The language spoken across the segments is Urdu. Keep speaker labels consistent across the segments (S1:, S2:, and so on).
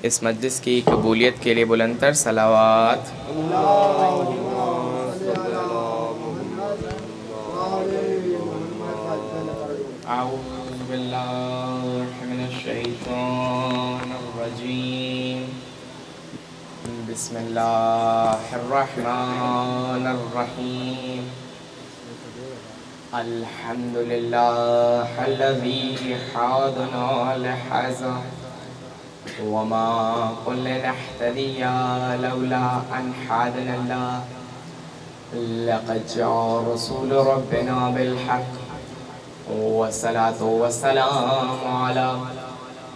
S1: اس مجلس کی قبولیت کے لیے بلند تر صلوات۔ اعوذ باللہ من الشیطان الرجیم، بسم اللہ الرحمن الرحیم، الحمد للہ الذی ہدانا لہذا وما كنا نهتدي لولا أن هدانا الله لقد جاء رسول ربنا بالحق والصلاة والسلام على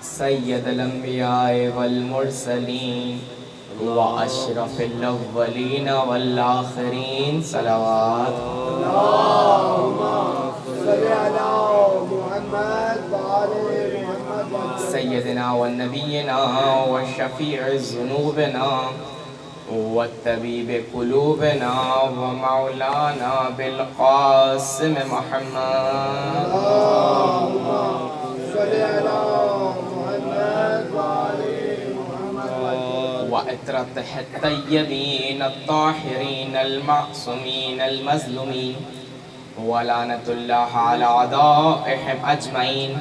S1: سيد الأنبياء والمرسلين وأشرف الأولين والآخرين صلوات
S2: اللهم صل على محمد وعلى محمد
S1: سيدنا ونبينا وشفيع ذنوبنا والطبيب قلوبنا ومولانا بالقاسم محمد
S2: اللهم صل على محمد وعلى محمد
S1: وأترته الطيبين الطاهرين المعصومين المظلومين ولعنة الله على أعدائهم أجمعين.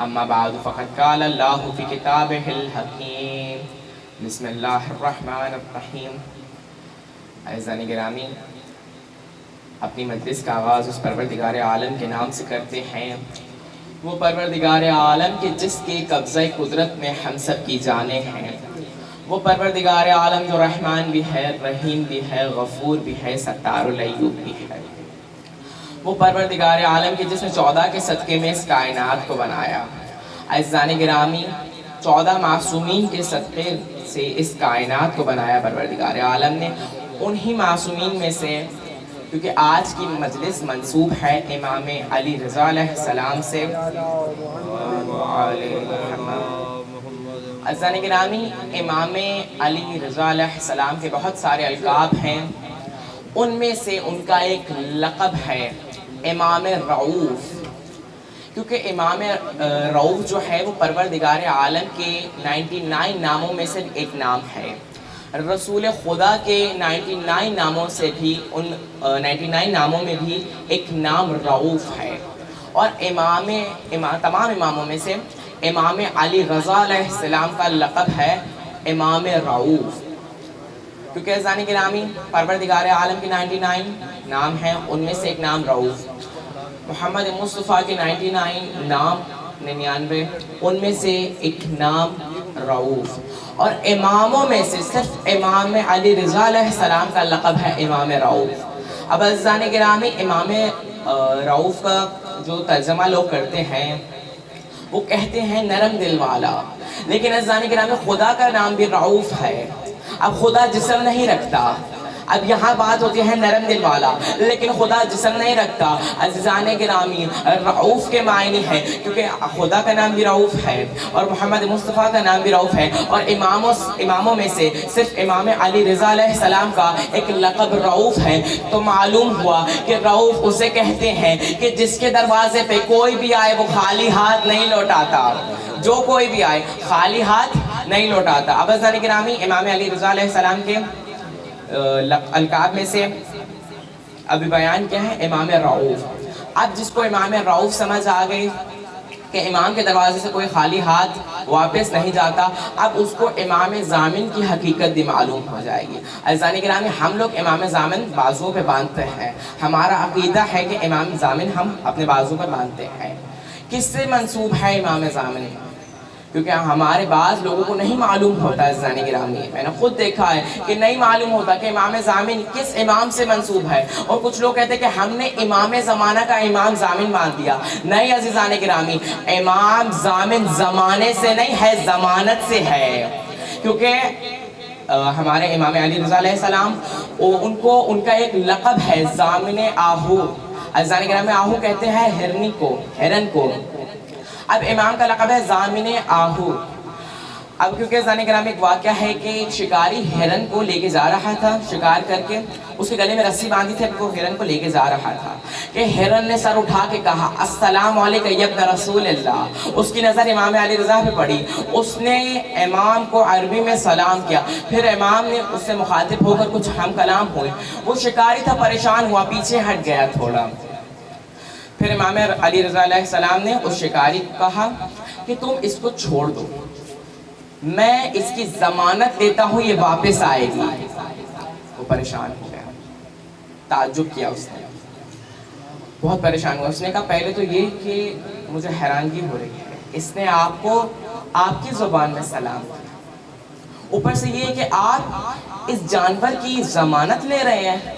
S1: اما بعد فقد قال الله في كتابه الحكيم بسم الله الرحمن الرحیم۔ عزیزان گرامی، اپنی مجلس کا آغاز اس پروردگار عالم کے نام سے کرتے ہیں، وہ پروردگار عالم کے جس کے قبضہ قدرت میں ہم سب کی جانیں ہیں، وہ پروردگار عالم جو رحمان بھی ہے، رحیم بھی ہے، غفور بھی ہے، ستار العیوب بھی ہے، وہ پروردگار عالم کے جس نے 14 کے صدقے میں اس کائنات کو بنایا۔ عزیزان گرامی، 14 معصومین کے صدقے سے اس کائنات کو بنایا پروردگار عالم نے۔ انہی معصومین میں سے، کیونکہ آج کی مجلس منسوب ہے امام علی رضا علیہ السلام سے، عزیزان گرامی، امام علی رضا علیہ السلام کے بہت سارے القاب ہیں، ان میں سے ان کا ایک لقب ہے امام رعوف، کیونکہ امام رعوف جو ہے وہ پروردگار عالم کے 99 ناموں میں سے ایک نام ہے۔ رسول خدا کے 99 ناموں سے بھی، ان 99 ناموں میں بھی ایک نام رعوف ہے، اور تمام اماموں میں سے امام علی رضا علیہ السلام کا لقب ہے امام رعوف، کیونکہ عزیزان گرامی پروردگار عالم کے 99 نام ہیں، ان میں سے ایک نام رعوف۔ محمد مصطفیٰ کے 99 نام 99، ان میں سے ایک نام رعوف، اور اماموں میں سے صرف امام علی رضا علیہ السلام کا لقب ہے امام رعوف۔ اب عزیزان گرامی، امام رعوف کا جو ترجمہ لوگ کرتے ہیں وہ کہتے ہیں نرم دل والا، لیکن عزیزان گرامی خدا کا نام بھی رعوف ہے۔ اب خدا جسم نہیں رکھتا، اب یہاں بات ہوتی ہے نرم دل والا، لیکن خدا جسم نہیں رکھتا۔ عزیزان گرامی، رعوف کے معنی ہے، کیونکہ خدا کا نام بھی رعوف ہے اور محمد مصطفیٰ کا نام بھی رعوف ہے، اور اماموں میں سے صرف امام علی رضا علیہ السلام کا ایک لقب رعوف ہے۔ تو معلوم ہوا کہ رعوف اسے کہتے ہیں کہ جس کے دروازے پہ کوئی بھی آئے وہ خالی ہاتھ نہیں لوٹاتا، جو کوئی بھی آئے خالی ہاتھ نہیں لوٹاتا۔ اب عزیزان گرامی، امام علی رضا علیہ السلام کے القاب میں سے ابھی بیان کیا ہے امام رعوف۔ اب جس کو امام رعوف سمجھ آ گئی کہ امام کے دروازے سے کوئی خالی ہاتھ واپس نہیں جاتا، اب اس کو امام ضامن کی حقیقت بھی معلوم ہو جائے گی۔ عزیزان گرامی، ہم لوگ امام ضامن بازوؤں پہ باندھتے ہیں، ہمارا عقیدہ ہے کہ امام ضامن ہم اپنے بازو پر باندھتے ہیں۔ کس سے منسوب ہے امام ضامن؟ کیونکہ ہمارے بعض لوگوں کو نہیں معلوم ہوتا ہے عزیزان گرامی، میں نے خود دیکھا ہے کہ نہیں معلوم ہوتا کہ امام ضامن کس امام سے منسوب ہے، اور کچھ لوگ کہتے ہیں کہ ہم نے امام زمانہ کا امام ضامن مان دیا۔ نہیں عزیزان گرامی، امام ضامن زمانے سے نہیں ہے، ضمانت سے ہے، کیونکہ ہمارے امام علی رضا علیہ السلام ان کا ایک لقب ہے ضامن آہو۔ عزیزان گرامی، آہو کہتے ہیں ہرن کو۔ اب امام کا لقب ہے ضامن آہو۔ اب کیونکہ زانی کرام ایک واقعہ ہے کہ ایک شکاری ہرن کو لے کے جا رہا تھا شکار کر کے، اس کے گلے میں رسی باندھی تھی، وہ ہرن کو لے کے جا رہا تھا کہ ہرن نے سر اٹھا کے کہا السلام علیکم یا ابن رسول اللہ. اس کی نظر امام علی رضا پہ پڑی، اس نے امام کو عربی میں سلام کیا، پھر امام نے اس سے مخاطب ہو کر کچھ ہم کلام ہوئے. وہ شکاری تھا، پریشان ہوا، پیچھے ہٹ گیا تھوڑا. پھر امام علی رضا علیہ السلام نے اس شکاری کو کہا کہ تم اس کو چھوڑ دو، میں اس کی ضمانت دیتا ہوں یہ واپس آئے گی. وہ پریشان ہو گیا، تعجب کیا اس نے، بہت پریشان ہوا. اس نے کہا پہلے تو یہ کہ مجھے حیرانگی ہو رہی ہے، اس نے آپ کو آپ کی زبان میں سلام کیا، اوپر سے یہ کہ آپ اس جانور کی ضمانت لے رہے ہیں.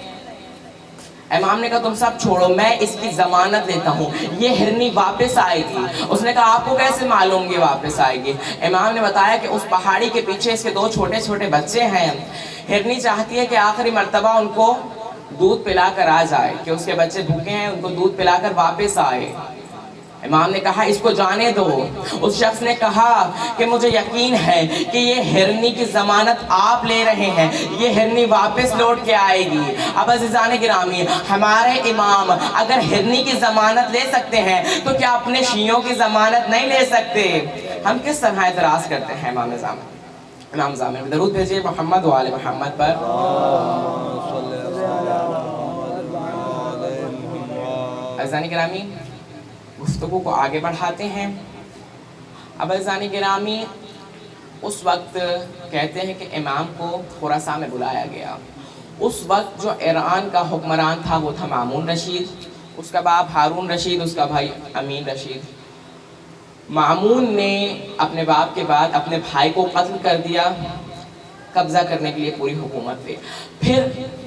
S1: امام نے کہا تم سب چھوڑو، میں اس کی ضمانت لیتا ہوں، یہ ہرنی واپس آئے گی. اس نے کہا آپ کو کیسے معلوم یہ واپس آئے گی؟ امام نے بتایا کہ اس پہاڑی کے پیچھے اس کے 2 چھوٹے چھوٹے بچے ہیں، ہرنی چاہتی ہے کہ آخری مرتبہ ان کو دودھ پلا کر آ جائے، کہ اس کے بچے بھوکے ہیں، ان کو دودھ پلا کر واپس آئے. امام نے کہا اس کو جانے دو. اس شخص نے کہا کہ مجھے یقین ہے کہ یہ ہرنی کی ضمانت آپ لے رہے ہیں، یہ ہرنی واپس لوٹ کے آئے گی. اب عزیزان گرامی، ہمارے امام اگر ہرنی کی ضمانت لے سکتے ہیں تو کیا اپنے شیعوں کی ضمانت نہیں لے سکتے؟ ہم کس طرح اعتراض کرتے ہیں امام زامن. درود بھیجیے محمد و آل محمد پر. عزیزان گرامی، گفتگو کو آگے بڑھاتے ہیں. اب عزیزان گرامی، اس وقت کہتے ہیں کہ امام کو خراسان میں بلایا گیا. اس وقت جو ایران کا حکمران تھا وہ تھا مامون رشید، اس کا باپ ہارون رشید، اس کا بھائی امین رشید. مامون نے اپنے باپ کے بعد اپنے بھائی کو قتل کر دیا، قبضہ کرنے کے لیے پوری حکومت پہ. پھر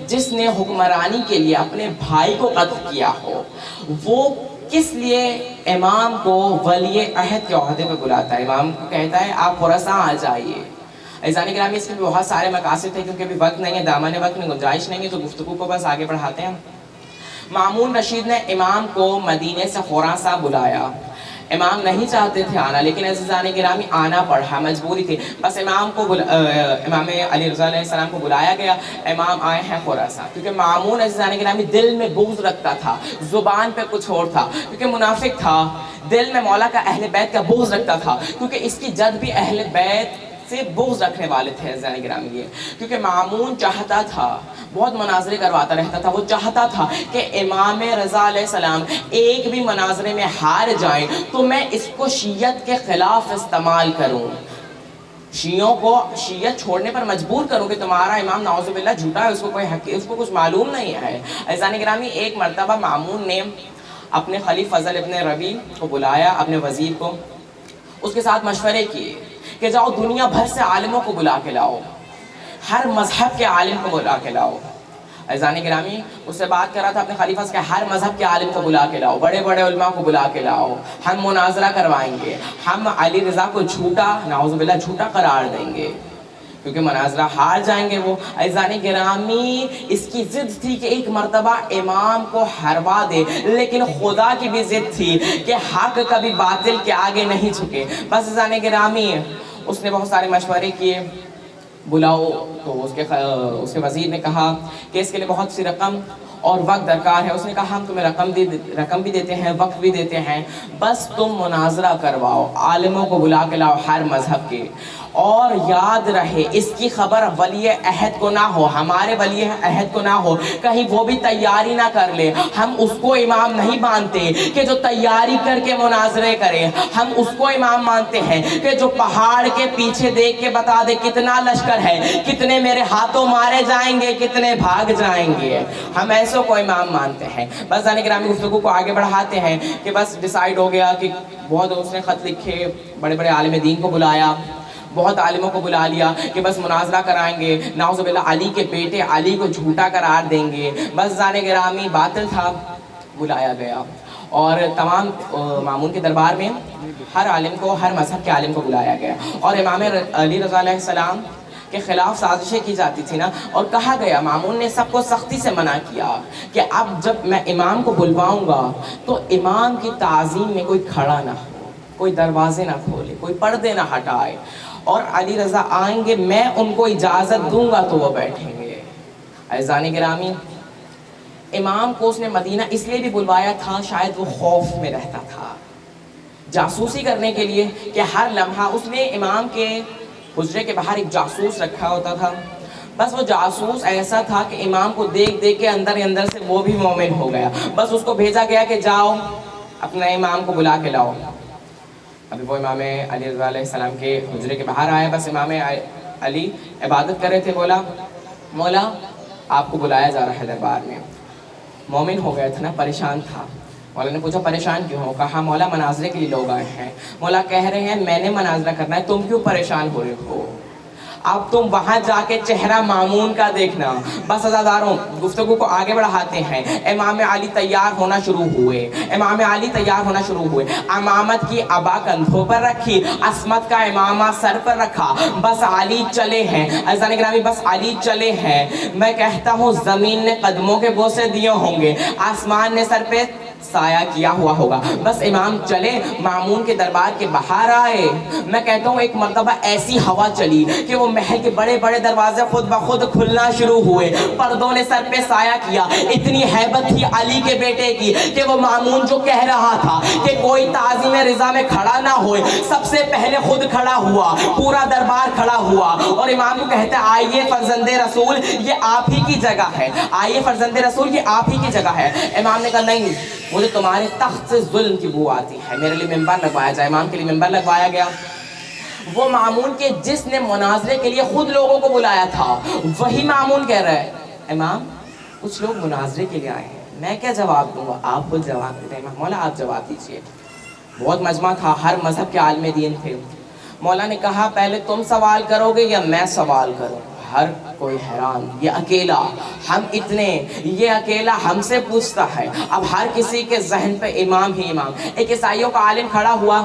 S1: جس نے حکمرانی کے لیے اپنے بھائی کو قتل کیا ہو، وہ کس لیے امام کو ولی عہد کے عہدے پہ بلاتا ہے؟ امام کو کہتا ہے آپ خراسان آ جائیے. عزیزان گرامی، اس کے بھی بہت سارے مقاصد تھے، کیونکہ ابھی وقت نہیں ہے، دامن وقت میں گنجائش نہیں ہے، تو گفتگو کو بس آگے بڑھاتے ہیں. مامون رشید نے امام کو مدینے سے خراسان بلایا. امام نہیں چاہتے تھے آنا، لیکن عزیزان گرامی آنا پڑا، مجبوری تھی. بس امام علی رضا علیہ السلام کو بلایا گیا. امام آئے ہیں خراسان، کیونکہ مامون عزیزان گرامی دل میں بغض رکھتا تھا، زبان پہ کچھ اور تھا، کیونکہ منافق تھا. دل میں مولا کا اہل بیت کا بغض رکھتا تھا، کیونکہ اس کی جد بھی اہل بیت سے بغض رکھنے والے تھے عزیزان گرامی. یہ کیونکہ مامون چاہتا تھا، بہت مناظرے کرواتا رہتا تھا، وہ چاہتا تھا کہ امام رضا علیہ السلام ایک بھی مناظرے میں ہار جائیں تو میں اس کو شیعت کے خلاف استعمال کروں، شیعوں کو شیعت چھوڑنے پر مجبور کروں کہ تمہارا امام نعوذ باللہ جھوٹا ہے، اس کو کوئی حق، اس کو کچھ معلوم نہیں ہے. عزیزان گرامی، ایک مرتبہ مامون نے اپنے خلیف فضل ابن ربیع کو بلایا، اپنے وزیر کو، اس کے ساتھ مشورے کیے کہ جاؤ دنیا بھر سے عالموں کو بلا کے لاؤ، ہر مذہب کے عالم کو بلا کے لاؤ. عزیزان گرامی، اس سے بات کر رہا تھا اپنے خلیفہ سے کہ ہر مذہب کے عالم کو بلا کے لاؤ، بڑے بڑے علماء کو بلا کے لاؤ، ہم مناظرہ کروائیں گے، ہم علی رضا کو جھوٹا، نعوذ باللہ جھوٹا قرار دیں گے، کیونکہ مناظرہ ہار جائیں گے وہ. عزیزان گرامی، اس کی ضد تھی کہ ایک مرتبہ امام کو ہروا دے، لیکن خدا کی بھی ضد تھی کہ حق کبھی باطل کے آگے نہیں جھکے. بس عزیزان گرامی، اس نے بہت سارے مشورے کیے، بلاؤ. تو اس کے وزیر نے کہا کہ اس کے لیے بہت سی رقم اور وقت درکار ہے. اس نے کہا ہم تمہیں رقم بھی دیتے ہیں، وقت بھی دیتے ہیں، بس تم مناظرہ کرواؤ، عالموں کو بلا کے لاؤ ہر مذہب کے. اور یاد رہے اس کی خبر ولی عہد کو نہ ہو، ہمارے ولی عہد کو نہ ہو، کہیں وہ بھی تیاری نہ کر لے. ہم اس کو امام نہیں مانتے کہ جو تیاری کر کے مناظرے کرے، ہم اس کو امام مانتے ہیں کہ جو پہاڑ کے پیچھے دیکھ کے بتا دے کتنا لشکر ہے، کتنے میرے ہاتھوں مارے جائیں گے، کتنے بھاگ جائیں گے. ہم ایسوں کو امام مانتے ہیں. بس جانے گرامی، گفتگو کو آگے بڑھاتے ہیں کہ بس ڈیسائیڈ ہو گیا کہ بہت اس نے خط لکھے، بڑے بڑے عالم دین کو بلایا، بہت عالموں کو بلا لیا کہ بس مناظرہ کرائیں گے، نعوذ باللہ علی کے بیٹے علی کو جھوٹا قرار دیں گے. بس جانے گرامی، باطل تھا. بلایا گیا اور تمام مامون کے دربار میں ہر عالم کو، ہر مذہب کے عالم کو بلایا گیا، اور امام علی رضا علیہ السلام کے خلاف سازشیں کی جاتی تھی نا. اور کہا گیا، مامون نے سب کو سختی سے منع کیا کہ اب جب میں امام کو بلواؤں گا تو امام کی تعظیم میں کوئی کھڑا نہ ہو، کوئی دروازے نہ کھولے، کوئی پردے نہ ہٹائے. اور علی رضا آئیں گے، میں ان کو اجازت دوں گا تو وہ بیٹھیں گے۔ عزیزان گرامی، امام کو اس نے مدینہ اس لیے بھی بلوایا تھا، شاید وہ خوف میں رہتا تھا، جاسوسی کرنے کے لیے کہ ہر لمحہ اس نے امام کے حجرے کے باہر ایک جاسوس رکھا ہوتا تھا۔ بس وہ جاسوس ایسا تھا کہ امام کو دیکھ دیکھ کے اندر اندر سے وہ بھی مومن ہو گیا۔ بس اس کو بھیجا گیا کہ جاؤ اپنا امام کو بلا کے لاؤ۔ ابھی وہ امام علی رضا علیہ السلام کے حجرے کے باہر آئے، بس امام علی عبادت کر رہے تھے، بولا مولا آپ کو بلایا جا رہا ہے دربار میں۔ مومن ہو گیا تھا نا، پریشان تھا۔ مولا نے پوچھا پریشان کیوں ہو؟ کہا مولا مناظرے کے لیے لوگ آئے ہیں۔ مولا کہہ رہے ہیں میں نے مناظرہ کرنا ہے، تم کیوں پریشان ہو رہے ہو؟ اب تم وہاں جا کے چہرہ مامون کا دیکھنا۔ بس عزاداروں گفتگو کو آگے بڑھاتے ہیں۔ امام علی تیار ہونا شروع ہوئے، امام علی تیار ہونا شروع ہوئے، امامت کی عبا کندھوں پر رکھی، عصمت کا امامہ سر پر رکھا، بس علی چلے ہیں۔ عزیزان گرامی بس علی چلے ہیں۔ میں کہتا ہوں زمین نے قدموں کے بوسے دیے ہوں گے، آسمان نے سر پہ سایہ کیا ہوا ہوگا، بس امام چلے، مامون کے دربار کے باہر آئے۔ میں کہتا ہوں ایک مرتبہ ایسی ہوا چلی کہ وہ محل کے بڑے بڑے دروازے خود بخود کھلنا شروع ہوئے، پردوں نے سر پہ سایہ کیا۔ اتنی ہیبت تھی علی کے بیٹے کی کہ وہ مامون جو کہہ رہا تھا کہ کوئی تعظیم رضا میں کھڑا نہ ہوئے، سب سے پہلے خود کھڑا ہوا، پورا دربار کھڑا ہوا اور امام کو کہتا ہے آئیے فرزند رسول یہ آپ ہی کی جگہ ہے، آئیے فرزند رسول یہ آپ ہی کی جگہ ہے۔ امام نے کہا نہیں، مجھے تمہارے تخت سے ظلم کی بو آتی ہے، میرے لیے منبر لگوایا جائے۔ امام کے لیے منبر لگوایا گیا۔ وہ مامون کے جس نے مناظرے کے لیے خود لوگوں کو بلایا تھا، وہی مامون کہہ رہا ہے امام کچھ لوگ مناظرے کے لیے آئے ہیں، میں کیا جواب دوں گا؟ آپ خود جواب دیتے ہیں۔ مولا آپ جواب دیجئے۔ بہت مجمع تھا، ہر مذہب کے عالم دین تھے۔ مولا نے کہا پہلے تم سوال کرو گے یا میں سوال کروں؟ ہر کوئی حیران، یہ اکیلا، ہم اتنے، یہ اکیلا ہم سے پوچھتا ہے۔ اب ہر کسی کے ذہن پہ امام ہی امام۔ ایک عیسائیوں کا عالم کھڑا ہوا،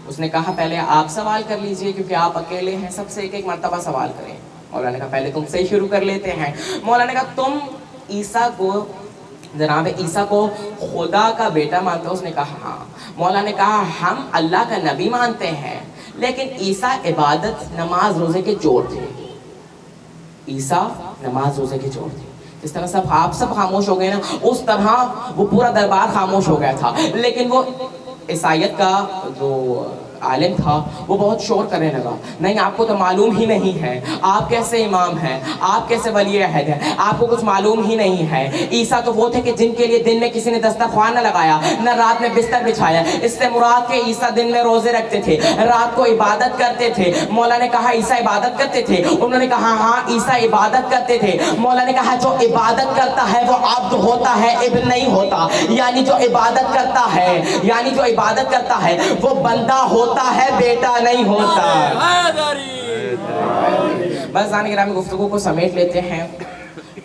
S1: اس نے کہا پہلے آپ سوال کر لیجئے کیونکہ آپ اکیلے ہیں، سب سے ایک ایک مرتبہ سوال کریں۔ مولا نے کہا پہلے تم سے ہی شروع کر لیتے ہیں۔ مولا نے کہا تم عیسیٰ کو، جناب عیسیٰ کو خدا کا بیٹا مانتے ہو؟ اس نے کہا ہاں۔ مولا نے کہا ہم اللہ کا نبی مانتے ہیں، لیکن عیسیٰ عبادت نماز روزے کے چور تھے۔ عیسیٰ نماز روزے کے چور تھے۔ اس طرح سب آپ سب خاموش ہو گئے نا، اس طرح وہ پورا دربار خاموش ہو گیا تھا۔ لیکن وہ عیسائیت کا جو عالم تھا وہ بہت شور کرنے لگا، نہیں آپ کو تو معلوم ہی نہیں ہے، آپ کیسے امام ہیں، آپ کیسے ولی عہد ہیں، آپ کو کچھ معلوم ہی نہیں ہے۔ عیسیٰ تو وہ تھے کہ جن کے لیے دن میں کسی نے دسترخوان نہ لگایا، نہ رات میں بستر بچھایا۔ اس سے مراد کہ عیسیٰ دن میں روزے رکھتے تھے، رات کو عبادت کرتے تھے۔ مولا نے کہا عیسیٰ عبادت کرتے تھے؟ انہوں نے کہا ہاں عیسیٰ عبادت کرتے تھے۔ مولا نے کہا جو عبادت کرتا ہے وہ عبد ہوتا ہے، ابن نہیں ہوتا، یعنی جو عبادت کرتا ہے، یعنی جو عبادت کرتا ہے وہ بندہ ہوتا ہے، بیٹا نہیں ہوتا۔ بس زانی گرامی گفتگو کو سمیٹ لیتے ہیں،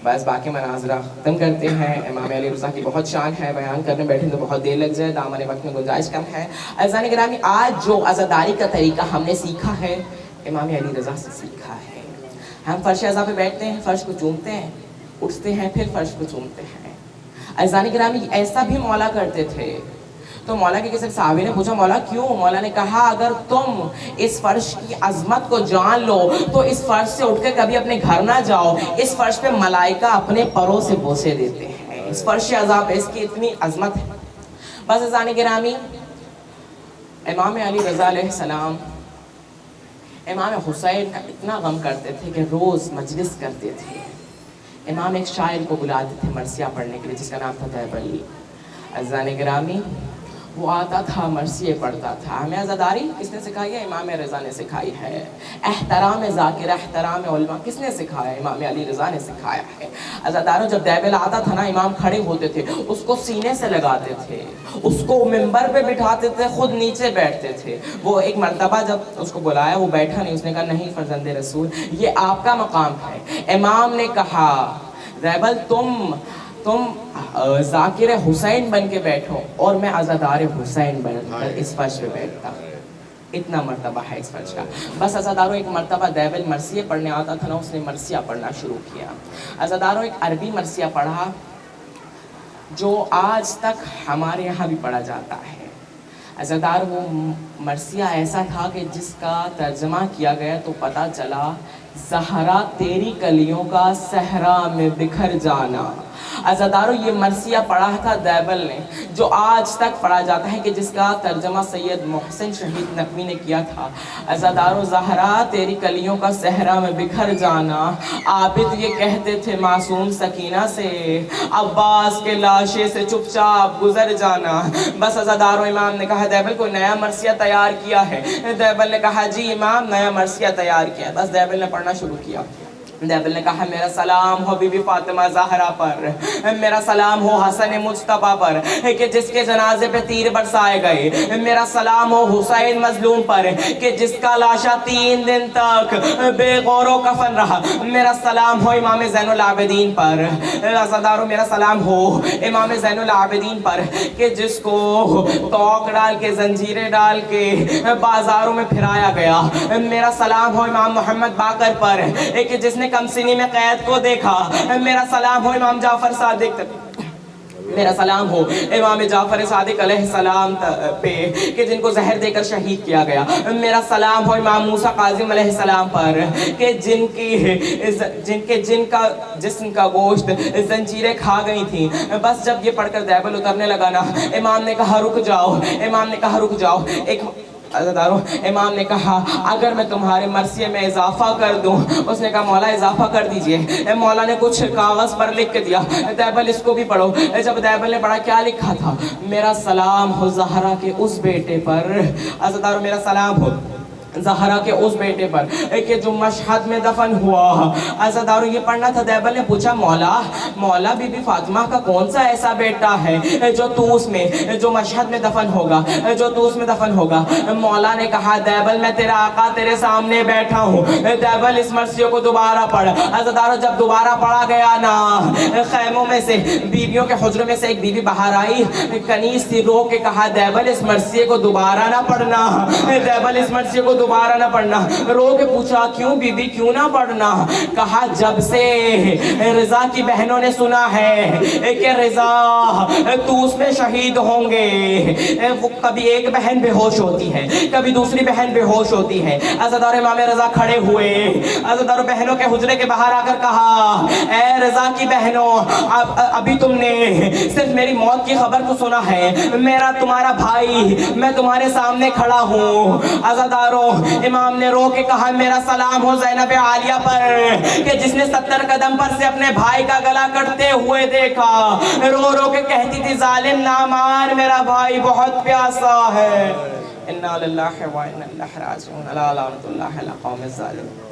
S1: بس باقی مناظرہ ختم کرتے ہیں۔ امام علی رضا کی بہت شان ہے، بیان کرنے بیٹھیں تو بہت دیر لگ جائے، دامن وقت میں گنجائش کم ہے۔ زانی گرامی آج جو عزاداری کا طریقہ ہم نے سیکھا ہے امام علی رضا سے سیکھا ہے۔ ہم فرش عزا پہ بیٹھتے ہیں، فرش کو چومتے ہیں، اٹھتے ہیں، پھر فرش کو چومتے ہیں۔ زانی گرامی ایسا بھی مولا کرتے تھے۔ تو مولا کے کسی صحابی نے پوچھا مولا کیوں؟ مولا نے کہا اگر تم اس فرش کی عظمت کو جان لو تو اس فرش سے اٹھ کے کبھی اپنے گھر نہ جاؤ، اس فرش پہ ملائکہ اپنے پروں سے بوسے دیتے ہیں، اس فرش عظا پہ، اس کی اتنی عظمت ہے۔ بس عزیزان گرامی امام علی رضا علیہ السلام امام حسین کا اتنا غم کرتے تھے کہ روز مجلس کرتے تھے۔ امام ایک شاعر کو بلاتے تھے مرثیہ پڑھنے کے لیے جس کا نام تھا دیوبند۔ عزیزان گرامی وہ آتا تھا، مرثیے پڑھتا تھا۔ ہمیں عزاداری کس نے سکھائی ہے؟ امام رضا نے سکھائی ہے۔ احترام ذاکر، احترام علماء کس نے سکھایا ہے؟ امام علی رضا نے سکھایا ہے۔ عزاداروں جب دیوبند آتا تھا نا، امام کھڑے ہوتے تھے، اس کو سینے سے لگاتے تھے، اس کو منبر پہ بٹھاتے تھے، خود نیچے بیٹھتے تھے۔ وہ ایک مرتبہ جب اس کو بلایا وہ بیٹھا نہیں، اس نے کہا نہیں فرزند رسول یہ آپ کا مقام ہے۔ امام نے کہا دیوبند تم ذاکر حسین بن کے بیٹھو اور میں عزادار حسین بن کر اس فرش پہ بیٹھتا ہوں۔ اتنا مرتبہ ہے اس فرش کا۔ بس عزاداروں ایک مرتبہ دیوبند مرثیے پڑھنے آتا تھا نا، اس نے مرثیہ پڑھنا شروع کیا۔ عزاداروں ایک عربی مرثیہ پڑھا جو آج تک ہمارے یہاں بھی پڑھا جاتا ہے۔ عزادار وہ مرثیہ ایسا تھا کہ جس کا ترجمہ کیا گیا تو پتہ چلا زہرا تیری کلیوں کا صحرا میں بکھر جانا. عزادارو یہ مرثیہ پڑھا تھا دیبل نے، جو آج تک پڑھا جاتا ہے کہ جس کا ترجمہ سید محسن شہید نقوی نے کیا تھا. عزادارو زہرا تیری کلیوں کا صحرا میں بکھر جانا، عابد یہ کہتے تھے معصوم سکینہ سے، عباس کے لاشے سے چپ چاپ گزر جانا. بس عزادارو امام نے کہا دیبل کوئی نیا مرثیہ تیار کیا ہے؟ دیبل نے کہا جی امام نیا مرثیہ تیار کیا. بس دیبل نے پڑھنا شروع کیا. دیبل نے کہا میرا سلام ہو بی بی فاطمہ زہرا پر، میرا سلام ہو حسن مجتبیٰ پر کہ جس کے جنازے پہ تیر برسائے گئے، میرا سلام ہو حسین مظلوم پر کہ جس کا لاشا 3 دن تک بے غور و کفن رہا، میرا سلام ہو امام زین العابدین پر. عزادارو میرا سلام ہو امام زین العابدین پر کہ جس کو توق ڈال کے زنجیریں ڈال کے بازاروں میں پھرایا گیا. میرا سلام ہو امام محمد باقر پر کہ جس نے کمسنی میں قید کو دیکھا. میرا سلام ہو امام جعفر صادق، میرا سلام ہو امام جعفر صادق علیہ السلام پہ کہ جن کو زہر دے کر شہید کیا گیا. میرا سلام ہو امام موسیٰ کاظم علیہ السلام پر کہ جن کا جسم کا گوشت زنجیریں کھا گئی تھیں. بس جب یہ پڑھ کر دیبل اترنے لگا نا، امام نے کہا رک جاؤ، امام نے کہا رک جاؤ. ایک عزادارو امام نے کہا اگر میں تمہارے مرثیے میں اضافہ کر دوں. اس نے کہا مولا اضافہ کر دیجئے. مولا نے کچھ کاغذ پر لکھ کے دیا. دیبل اس کو بھی پڑھو. جب دیبل نے پڑھا کیا لکھا تھا؟ میرا سلام ہو زہرا کے اس بیٹے پر. عزادارو میرا سلام ہو زہرا کے اس بیٹے پر کہ جو مشہد میں دفن ہوا. عزادارو یہ پڑھنا تھا. دیبل نے پوچھا مولا بی بی فاطمہ کا کون سا ایسا بیٹا ہے جو توس میں جو مشہد میں دفن ہوگا، جو توس میں دفن ہوگا؟ مولا نے کہا دیبل میں تیرا آقا تیرے سامنے بیٹھا ہوں. دیبل اس مرثیے کو دوبارہ پڑھ. عزادارو جب دوبارہ پڑھا گیا نا، خیموں میں سے بیویوں کے حجروں میں سے ایک بیوی باہر آئی، کنیز تھی، رو کے کہا دیبل اس مرثیے کو دوبارہ نہ پڑھنا، دیبل اس مرثیے کو دوبارہ نہ پڑھنا. رو کے پوچھا کیوں بی بی کیوں نہ پڑھنا؟ کہا جب سے رضا کی بہنوں نے سنا ہے کہ رضا تو اس میں شہید ہوں گے، وہ کبھی ایک بہن بے ہوش ہوتی ہے، کبھی دوسری بہن بے ہوش ہوتی ہے. عزادار امام رضا کھڑے ہوئے. عزادار بہنوں کے حجرے کے باہر آ کر کہا اے رضا کی بہنوں، ابھی تم نے صرف میری موت کی خبر کو سنا ہے، میرا تمہارا بھائی میں تمہارے سامنے کھڑا ہوں. عزاداروں امام نے رو کے کہا میرا سلام ہو زینب عالیہ پر کہ جس نے 70 قدم پر سے اپنے بھائی کا گلا کٹتے ہوئے دیکھا. رو رو کے کہتی تھی ظالم نہ مار، میرا بھائی بہت پیاسا ہے. انا للہ و انا الیہ راجعون. لا لعنت اللہ علی القوم الظالمین.